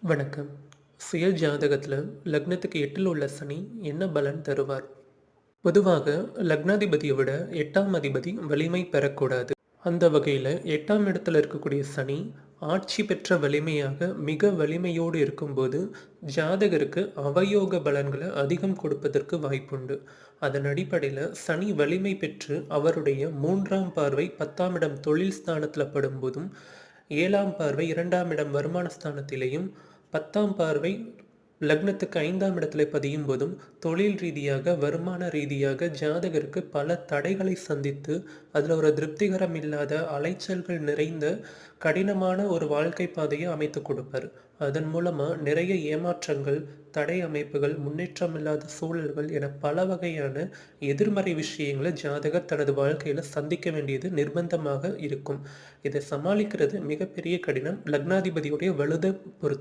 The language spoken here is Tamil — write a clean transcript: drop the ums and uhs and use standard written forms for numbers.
வணக்கம். சுய ஜாதகத்துல லக்னத்துக்கு 8ல் உள்ள சனி என்ன பலன் தருவார்? பொதுவாக லக்னாதிபதியை விட 8ஆம் அதிபதி வலிமை பெறக்கூடாது. அந்த வகையில் 8ஆம் இடத்துல இருக்கக்கூடிய சனி ஆட்சி பெற்ற வலிமையாக மிக வலிமையோடு இருக்கும்போது ஜாதகருக்கு அவயோக பலன்களை அதிகம் கொடுப்பதற்கு வாய்ப்புண்டு. அதன் அடிப்படையில் சனி வலிமை பெற்று அவருடைய 3ஆம் பார்வை 10ஆம் இடம் தொழில் ஸ்தானத்தில் படும்போதும் 7ஆம் பார்வை 2ஆம் இடம் வருமான ஸ்தானத்திலேயும் 10ஆம் பார்வை லக்னத்துக்கு 5ஆம் இடத்துல பதியும் போதும் தொழில் ரீதியாக வருமான ரீதியாக ஜாதகருக்கு பல தடைகளை சந்தித்து அதில் ஒரு திருப்திகரம் இல்லாத அலைச்சல்கள் நிறைந்த கடினமான ஒரு வாழ்க்கை பாதையை அமைத்து கொடுப்பார். அதன் மூலமாக நிறைய ஏமாற்றங்கள், தடை அமைப்புகள், முன்னேற்றம் இல்லாத சூழல்கள் என பல வகையான எதிர்மறை விஷயங்களை ஜாதகர் தனது வாழ்க்கையில் சந்திக்க வேண்டியது நிர்பந்தமாக இருக்கும். இதை சமாளிக்கிறது மிகப்பெரிய கடினம். லக்னாதிபதியுடைய வலுதை பொறுத்து